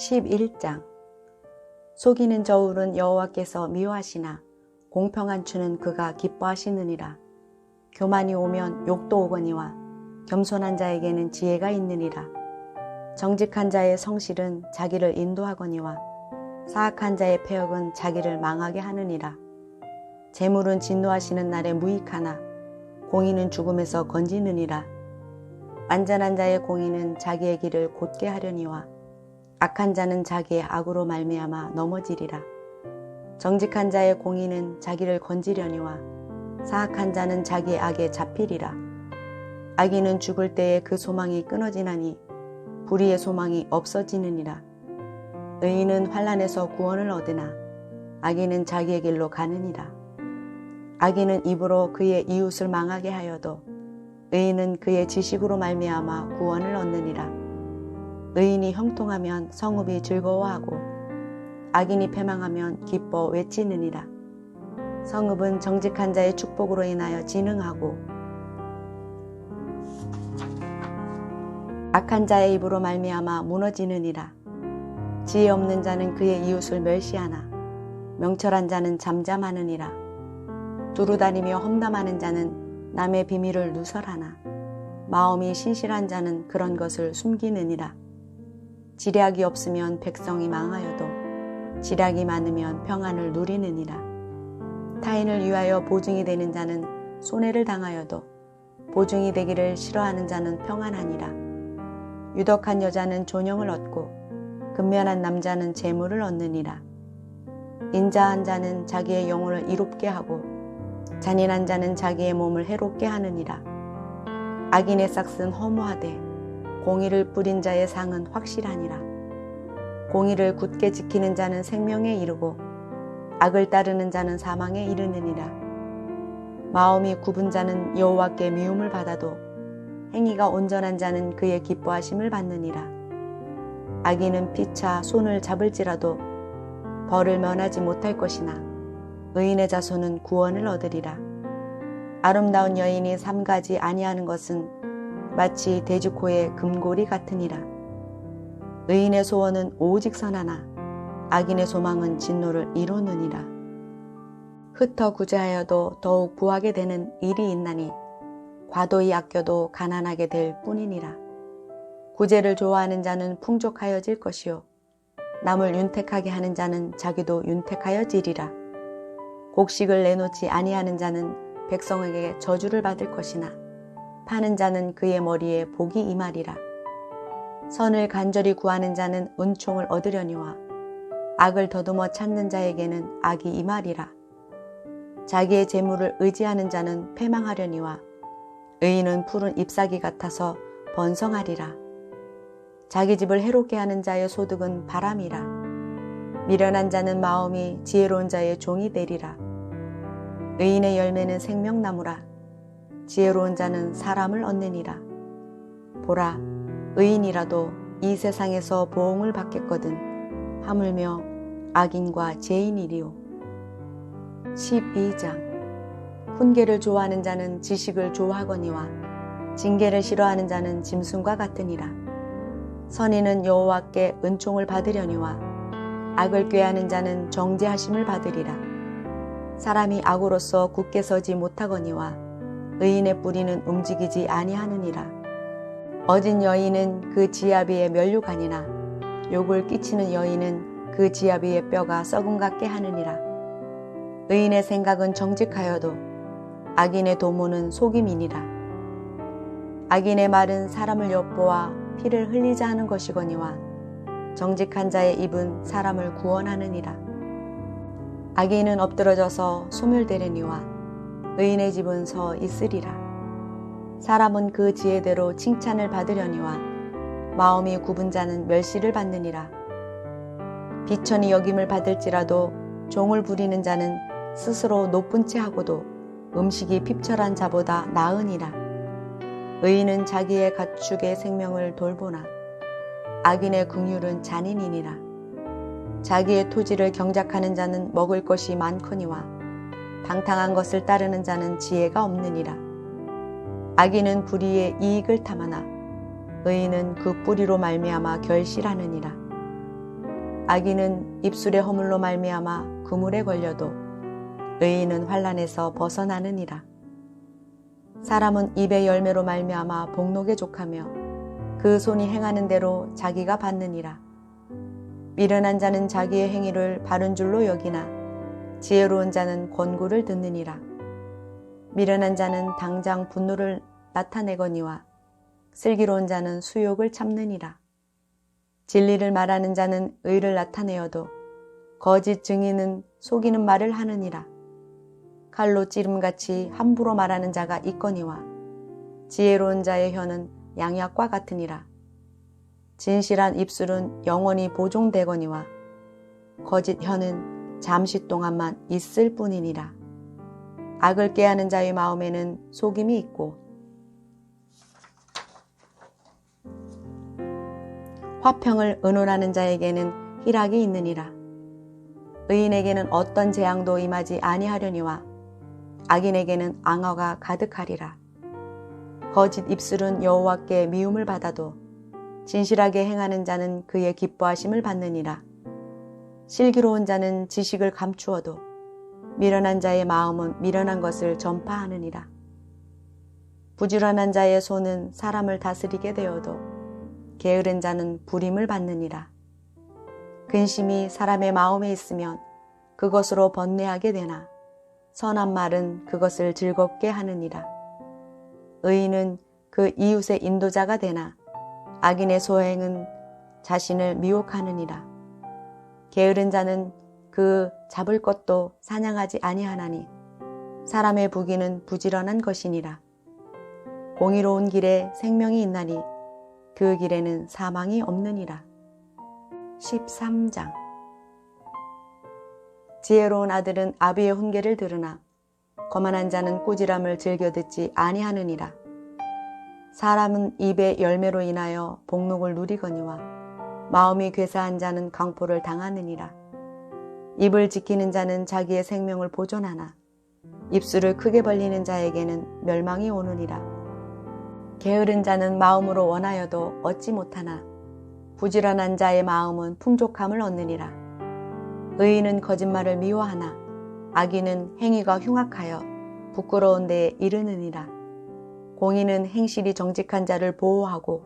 11장. 속이는 저울은 여호와께서 미워하시나 공평한 추는 그가 기뻐하시느니라. 교만이 오면 욕도 오거니와 겸손한 자에게는 지혜가 있느니라. 정직한 자의 성실은 자기를 인도하거니와 사악한 자의 패역은 자기를 망하게 하느니라. 재물은 진노하시는 날에 무익하나 공의는 죽음에서 건지느니라. 완전한 자의 공의는 자기의 길을 곧게 하려니와 악한 자는 자기의 악으로 말미암아 넘어지리라. 정직한 자의 공의는 자기를 건지려니와 사악한 자는 자기의 악에 잡히리라. 악인은 죽을 때에 그 소망이 끊어지나니 불의의 소망이 없어지느니라. 의인은 환난에서 구원을 얻으나 악인은 자기의 길로 가느니라. 악인은 입으로 그의 이웃을 망하게 하여도 의인은 그의 지식으로 말미암아 구원을 얻느니라. 의인이 형통하면 성읍이 즐거워하고 악인이 패망하면 기뻐 외치느니라. 성읍은 정직한 자의 축복으로 인하여 진흥하고 악한 자의 입으로 말미암아 무너지느니라. 지혜 없는 자는 그의 이웃을 멸시하나 명철한 자는 잠잠하느니라. 두루다니며 험담하는 자는 남의 비밀을 누설하나 마음이 신실한 자는 그런 것을 숨기느니라. 지략이 없으면 백성이 망하여도 지략이 많으면 평안을 누리느니라. 타인을 위하여 보증이 되는 자는 손해를 당하여도 보증이 되기를 싫어하는 자는 평안하니라. 유덕한 여자는 존영을 얻고 근면한 남자는 재물을 얻느니라. 인자한 자는 자기의 영혼을 이롭게 하고 잔인한 자는 자기의 몸을 해롭게 하느니라. 악인의 싹은 허무하되 공의를 뿌린 자의 상은 확실하니라. 공의를 굳게 지키는 자는 생명에 이르고 악을 따르는 자는 사망에 이르느니라. 마음이 굽은 자는 여호와께 미움을 받아도 행위가 온전한 자는 그의 기뻐하심을 받느니라. 악인은 피차 손을 잡을지라도 벌을 면하지 못할 것이나 의인의 자손은 구원을 얻으리라. 아름다운 여인이 삼가지 아니하는 것은 마치 돼지코의 금고리 같으니라. 의인의 소원은 오직 선하나 악인의 소망은 진노를 이루느니라. 흩어 구제하여도 더욱 부하게 되는 일이 있나니 과도히 아껴도 가난하게 될 뿐이니라. 구제를 좋아하는 자는 풍족하여질 것이요 남을 윤택하게 하는 자는 자기도 윤택하여지리라. 곡식을 내놓지 아니하는 자는 백성에게 저주를 받을 것이나 파는 자는 그의 머리에 복이 임하리라. 선을 간절히 구하는 자는 은총을 얻으려니와 악을 더듬어 찾는 자에게는 악이 임하리라. 자기의 재물을 의지하는 자는 패망하려니와 의인은 푸른 잎사귀 같아서 번성하리라. 자기 집을 해롭게 하는 자의 소득은 바람이라. 미련한 자는 마음이 지혜로운 자의 종이 되리라. 의인의 열매는 생명나무라. 지혜로운 자는 사람을 얻느니라. 보라, 의인이라도 이 세상에서 보응을 받겠거든 하물며 악인과 죄인이리요. 12장. 훈계를 좋아하는 자는 지식을 좋아하거니와 징계를 싫어하는 자는 짐승과 같으니라. 선인은 여호와께 은총을 받으려니와 악을 꾀하는 자는 정죄하심을 받으리라. 사람이 악으로서 굳게 서지 못하거니와 의인의 뿌리는 움직이지 아니하느니라. 어진 여인은 그 지압 위에 면류관이나 욕을 끼치는 여인은 그 지압 위에 뼈가 썩음 같게 하느니라. 의인의 생각은 정직하여도 악인의 도모는 속임이니라. 악인의 말은 사람을 엿보아 피를 흘리자 하는 것이거니와 정직한 자의 입은 사람을 구원하느니라. 악인은 엎드러져서 소멸되려니와 의인의 집은 서 있으리라. 사람은 그 지혜대로 칭찬을 받으려니와 마음이 굽은 자는 멸시를 받느니라. 비천히 여김을 받을지라도 종을 부리는 자는 스스로 높은 채 하고도 음식이 핍철한 자보다 나으니라. 의인은 자기의 가축의 생명을 돌보나 악인의 긍휼은 잔인이니라. 자기의 토지를 경작하는 자는 먹을 것이 많거니와 방탕한 것을 따르는 자는 지혜가 없느니라. 악인은 불의의 이익을 탐하나 의인은 그 뿌리로 말미암아 결실하느니라. 악인은 입술의 허물로 말미암아 그물에 걸려도 의인은 환난에서 벗어나느니라. 사람은 입의 열매로 말미암아 복록에 족하며 그 손이 행하는 대로 자기가 받느니라. 미련한 자는 자기의 행위를 바른 줄로 여기나 지혜로운 자는 권고를 듣느니라. 미련한 자는 당장 분노를 나타내거니와 슬기로운 자는 수욕을 참느니라. 진리를 말하는 자는 의를 나타내어도 거짓 증인은 속이는 말을 하느니라. 칼로 찌름같이 함부로 말하는 자가 있거니와 지혜로운 자의 혀는 양약과 같으니라. 진실한 입술은 영원히 보존되거니와 거짓 혀는 잠시 동안만 있을 뿐이니라. 악을 꾀하는 자의 마음에는 속임이 있고 화평을 의논하는 자에게는 희락이 있느니라. 의인에게는 어떤 재앙도 임하지 아니하려니와 악인에게는 앙어가 가득하리라. 거짓 입술은 여호와께 미움을 받아도 진실하게 행하는 자는 그의 기뻐하심을 받느니라. 슬기로운 자는 지식을 감추어도 미련한 자의 마음은 미련한 것을 전파하느니라. 부지런한 자의 손은 사람을 다스리게 되어도 게으른 자는 부림을 받느니라. 근심이 사람의 마음에 있으면 그것으로 번뇌하게 되나 선한 말은 그것을 즐겁게 하느니라. 의인은 그 이웃의 인도자가 되나 악인의 소행은 자신을 미혹하느니라. 게으른 자는 그 잡을 것도 사냥하지 아니하나니 사람의 부귀는 부지런한 것이니라. 공의로운 길에 생명이 있나니 그 길에는 사망이 없느니라. 13장. 지혜로운 아들은 아비의 훈계를 들으나 거만한 자는 꾸지람을 즐겨 듣지 아니하느니라. 사람은 입의 열매로 인하여 복록을 누리거니와 마음이 괴사한 자는 강포를 당하느니라. 입을 지키는 자는 자기의 생명을 보존하나 입술을 크게 벌리는 자에게는 멸망이 오느니라. 게으른 자는 마음으로 원하여도 얻지 못하나 부지런한 자의 마음은 풍족함을 얻느니라. 의인은 거짓말을 미워하나 악인은 행위가 흉악하여 부끄러운 데에 이르느니라. 공의는 행실이 정직한 자를 보호하고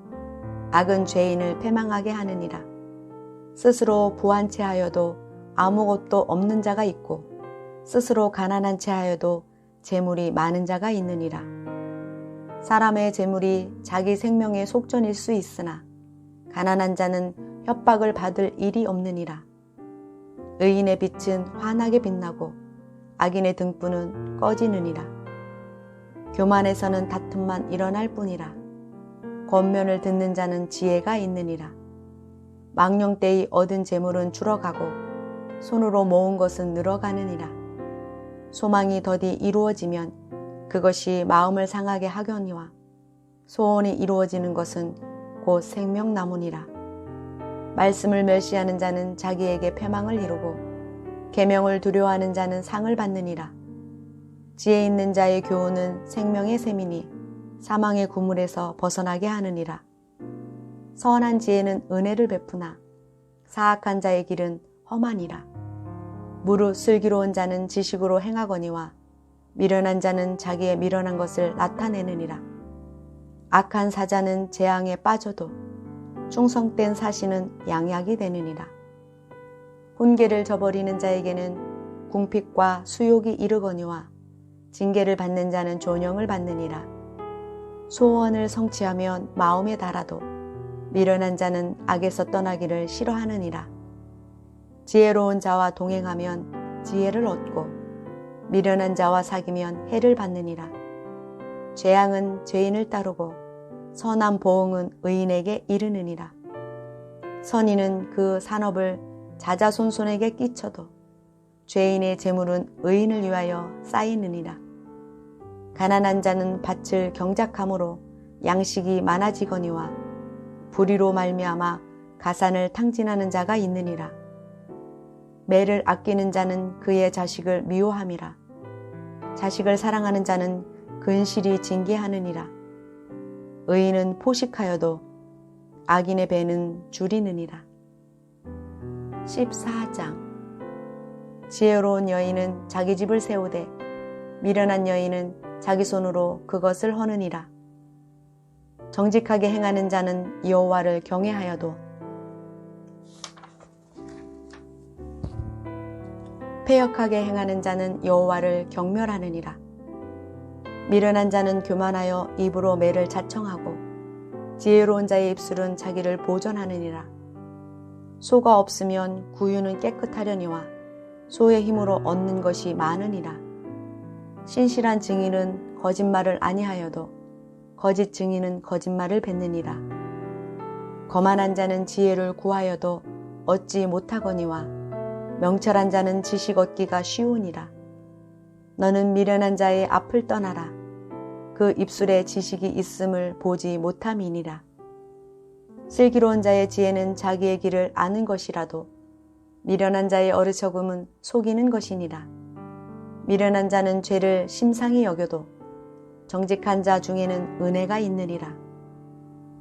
악은 죄인을 패망하게 하느니라. 스스로 부한 채 하여도 아무것도 없는 자가 있고 스스로 가난한 채 하여도 재물이 많은 자가 있느니라. 사람의 재물이 자기 생명의 속전일 수 있으나 가난한 자는 협박을 받을 일이 없느니라. 의인의 빛은 환하게 빛나고 악인의 등불은 꺼지느니라. 교만에서는 다툼만 일어날 뿐이라. 권면을 듣는 자는 지혜가 있느니라. 망령 때의 얻은 재물은 줄어가고 손으로 모은 것은 늘어가느니라. 소망이 더디 이루어지면 그것이 마음을 상하게 하거니와 소원이 이루어지는 것은 곧 생명나무니라. 말씀을 멸시하는 자는 자기에게 패망을 이루고 계명을 두려워하는 자는 상을 받느니라. 지혜 있는 자의 교훈은 생명의 샘이니 사망의 구물에서 벗어나게 하느니라. 선한 지혜는 은혜를 베푸나 사악한 자의 길은 험하니라. 무릇 슬기로운 자는 지식으로 행하거니와 미련한 자는 자기의 미련한 것을 나타내느니라. 악한 사자는 재앙에 빠져도 충성된 사신은 양약이 되느니라. 훈계를 저버리는 자에게는 궁핍과 수욕이 이르거니와 징계를 받는 자는 존영을 받느니라. 소원을 성취하면 마음에 달아도 미련한 자는 악에서 떠나기를 싫어하느니라. 지혜로운 자와 동행하면 지혜를 얻고 미련한 자와 사귀면 해를 받느니라. 재앙은 죄인을 따르고 선한 보응은 의인에게 이르느니라. 선인은 그 산업을 자자손손에게 끼쳐도 죄인의 재물은 의인을 위하여 쌓이느니라. 가난한 자는 밭을 경작함으로 양식이 많아지거니와 불의로 말미암아 가산을 탕진하는 자가 있느니라. 매를 아끼는 자는 그의 자식을 미워함이라. 자식을 사랑하는 자는 근실이 징계하느니라. 의인은 포식하여도 악인의 배는 줄이느니라. 14장. 지혜로운 여인은 자기 집을 세우되 미련한 여인은 자기 손으로 그것을 허느니라. 정직하게 행하는 자는 여호와를 경외하여도 패역하게 행하는 자는 여호와를 경멸하느니라. 미련한 자는 교만하여 입으로 매를 자청하고 지혜로운 자의 입술은 자기를 보전하느니라. 소가 없으면 구유는 깨끗하려니와 소의 힘으로 얻는 것이 많으니라. 신실한 증인은 거짓말을 아니하여도 거짓 증인은 거짓말을 뱉느니라. 거만한 자는 지혜를 구하여도 얻지 못하거니와 명철한 자는 지식 얻기가 쉬우니라. 너는 미련한 자의 앞을 떠나라. 그 입술에 지식이 있음을 보지 못함이니라. 슬기로운 자의 지혜는 자기의 길을 아는 것이라도 미련한 자의 어리석음은 속이는 것이니라. 미련한 자는 죄를 심상히 여겨도 정직한 자 중에는 은혜가 있느니라.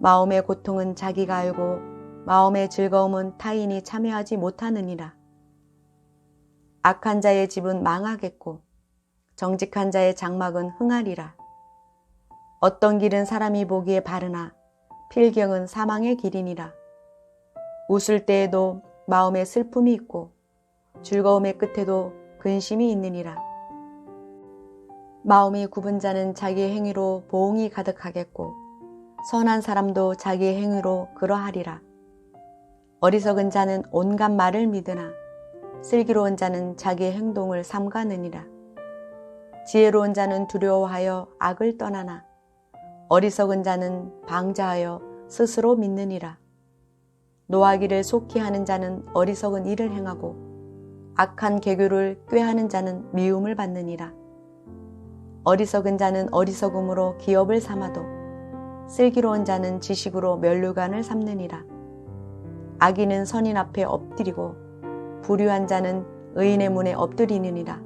마음의 고통은 자기가 알고 마음의 즐거움은 타인이 참여하지 못하느니라. 악한 자의 집은 망하겠고 정직한 자의 장막은 흥하리라. 어떤 길은 사람이 보기에 바르나 필경은 사망의 길이니라. 웃을 때에도 마음에 슬픔이 있고 즐거움의 끝에도 근심이 있느니라. 마음이 굽은 자는 자기의 행위로 보응이 가득하겠고 선한 사람도 자기의 행위로 그러하리라. 어리석은 자는 온갖 말을 믿으나 슬기로운 자는 자기의 행동을 삼가느니라. 지혜로운 자는 두려워하여 악을 떠나나 어리석은 자는 방자하여 스스로 믿느니라. 노하기를 속히 하는 자는 어리석은 일을 행하고 악한 계교를 꾀하는 자는 미움을 받느니라. 어리석은 자는 어리석음으로 기업을 삼아도 슬기로운 자는 지식으로 면류관을 삼느니라. 악인은 선인 앞에 엎드리고 불의한 자는 의인의 문에 엎드리느니라.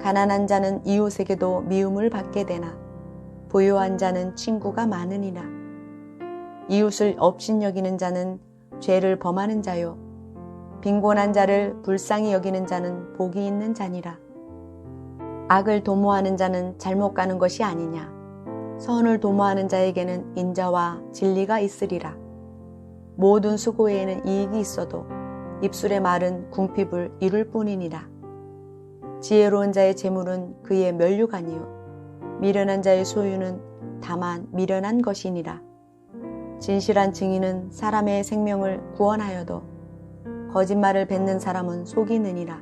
가난한 자는 이웃에게도 미움을 받게 되나 부유한 자는 친구가 많으니라. 이웃을 업신여기는 자는 죄를 범하는 자요 빈곤한 자를 불쌍히 여기는 자는 복이 있는 자니라. 악을 도모하는 자는 잘못 가는 것이 아니냐. 선을 도모하는 자에게는 인자와 진리가 있으리라. 모든 수고에는 이익이 있어도 입술의 말은 궁핍을 이룰 뿐이니라. 지혜로운 자의 재물은 그의 면류관이요 미련한 자의 소유는 다만 미련한 것이니라. 진실한 증인은 사람의 생명을 구원하여도 거짓말을 뱉는 사람은 속이느니라.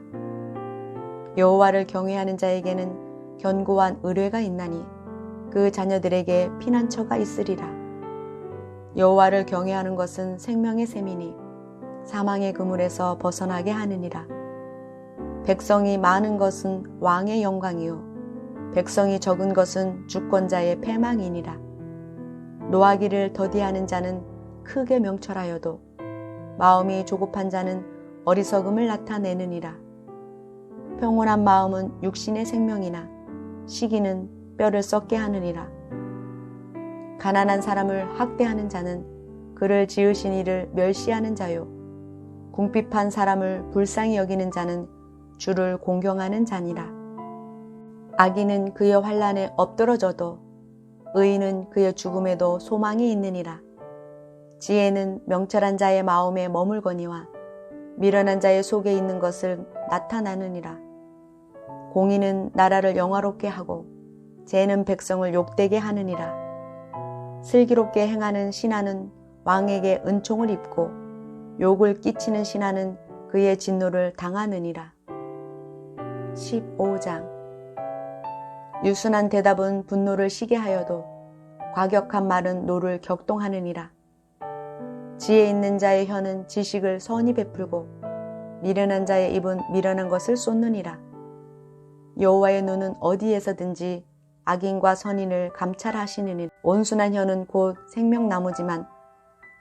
여호와를 경외하는 자에게는 견고한 의뢰가 있나니 그 자녀들에게 피난처가 있으리라. 여호와를 경외하는 것은 생명의 셈이니 사망의 그물에서 벗어나게 하느니라. 백성이 많은 것은 왕의 영광이요 백성이 적은 것은 주권자의 패망이니라. 노하기를 더디하는 자는 크게 명철하여도 마음이 조급한 자는 어리석음을 나타내느니라. 평온한 마음은 육신의 생명이나 시기는 뼈를 썩게 하느니라. 가난한 사람을 학대하는 자는 그를 지으신 이를 멸시하는 자요 궁핍한 사람을 불쌍히 여기는 자는 주를 공경하는 자니라. 악인은 그의 환난에 엎드러져도 의인은 그의 죽음에도 소망이 있느니라. 지혜는 명철한 자의 마음에 머물거니와 미련한 자의 속에 있는 것을 나타나느니라. 공의는 나라를 영화롭게 하고 죄는 백성을 욕되게 하느니라. 슬기롭게 행하는 신하는 왕에게 은총을 입고 욕을 끼치는 신하는 그의 진노를 당하느니라. 15장. 유순한 대답은 분노를 시게 하여도 과격한 말은 노를 격동하느니라. 지혜 있는 자의 혀는 지식을 선히 베풀고 미련한 자의 입은 미련한 것을 쏟느니라. 여호와의 눈은 어디에서든지 악인과 선인을 감찰하시느니 온순한 혀는 곧 생명나무지만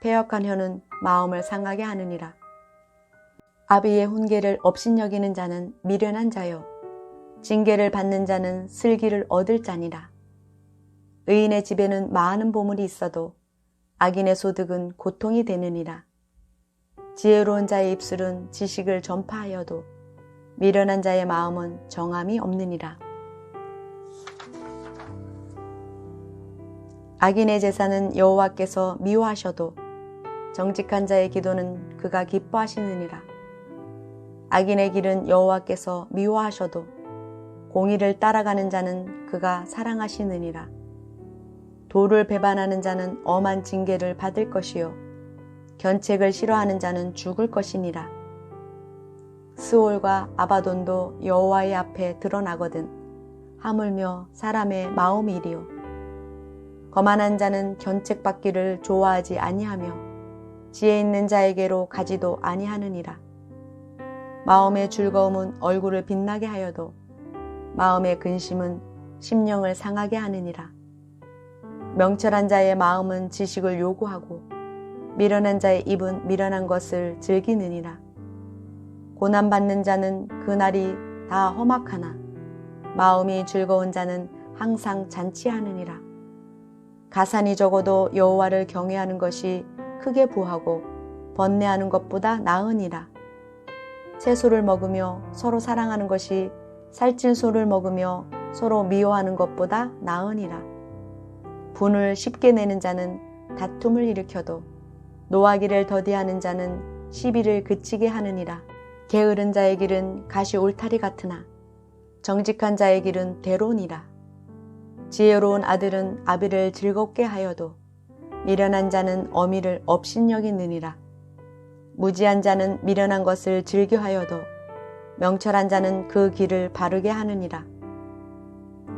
패역한 혀는 마음을 상하게 하느니라. 아비의 훈계를 업신여기는 자는 미련한 자요 징계를 받는 자는 슬기를 얻을 자니라. 의인의 집에는 많은 보물이 있어도 악인의 소득은 고통이 되느니라. 지혜로운 자의 입술은 지식을 전파하여도 미련한 자의 마음은 정함이 없느니라. 악인의 제사는 여호와께서 미워하셔도 정직한 자의 기도는 그가 기뻐하시느니라. 악인의 길은 여호와께서 미워하셔도 공의를 따라가는 자는 그가 사랑하시느니라. 도를 배반하는 자는 엄한 징계를 받을 것이요 견책을 싫어하는 자는 죽을 것이니라. 스올과 아바돈도 여호와의 앞에 드러나거든 하물며 사람의 마음이리요. 거만한 자는 견책받기를 좋아하지 아니하며 지혜 있는 자에게로 가지도 아니하느니라. 마음의 즐거움은 얼굴을 빛나게 하여도 마음의 근심은 심령을 상하게 하느니라. 명철한 자의 마음은 지식을 요구하고 미련한 자의 입은 미련한 것을 즐기느니라. 고난받는 자는 그날이 다 험악하나 마음이 즐거운 자는 항상 잔치하느니라. 가산이 적어도 여호와를 경외하는 것이 크게 부하고 번뇌하는 것보다 나으니라. 채소를 먹으며 서로 사랑하는 것이 살찐 소를 먹으며 서로 미워하는 것보다 나으니라. 분을 쉽게 내는 자는 다툼을 일으켜도 노하기를 더디하는 자는 시비를 그치게 하느니라. 게으른 자의 길은 가시 울타리 같으나 정직한 자의 길은 대로니라. 지혜로운 아들은 아비를 즐겁게 하여도 미련한 자는 어미를 업신여기느니라. 무지한 자는 미련한 것을 즐겨하여도 명철한 자는 그 길을 바르게 하느니라.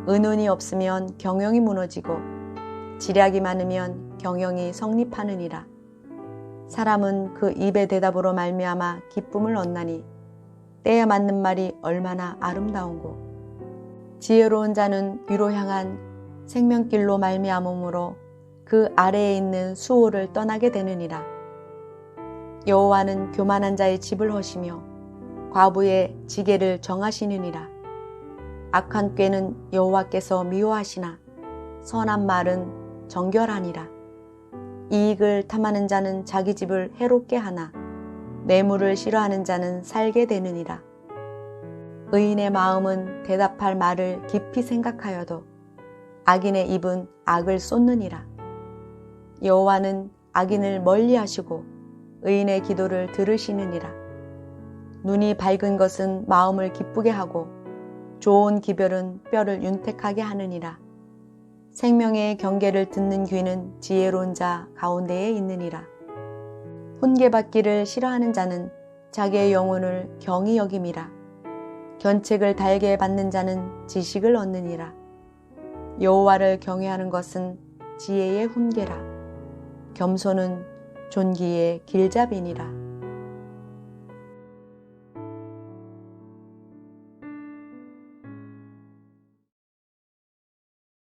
의논이 없으면 경영이 무너지고 지략이 많으면 경영이 성립하느니라. 사람은 그 입의 대답으로 말미암아 기쁨을 얻나니 때에 맞는 말이 얼마나 아름다운고. 지혜로운 자는 위로 향한 생명길로 말미암음으로 그 아래에 있는 수호를 떠나게 되느니라. 여호와는 교만한 자의 집을 허시며 과부의 지게를 정하시느니라. 악한 꾀는 여호와께서 미워하시나 선한 말은 정결하니라. 이익을 탐하는 자는 자기 집을 해롭게 하나 뇌물을 싫어하는 자는 살게 되느니라. 의인의 마음은 대답할 말을 깊이 생각하여도 악인의 입은 악을 쏟느니라. 여호와는 악인을 멀리하시고 의인의 기도를 들으시느니라. 눈이 밝은 것은 마음을 기쁘게 하고 좋은 기별은 뼈를 윤택하게 하느니라. 생명의 경계를 듣는 귀는 지혜로운 자 가운데에 있느니라. 훈계받기를 싫어하는 자는 자기의 영혼을 경히 여김이라. 견책을 달게 받는 자는 지식을 얻느니라. 여호와를 경외하는 것은 지혜의 훈계라. 겸손은 존귀의 길잡이니라.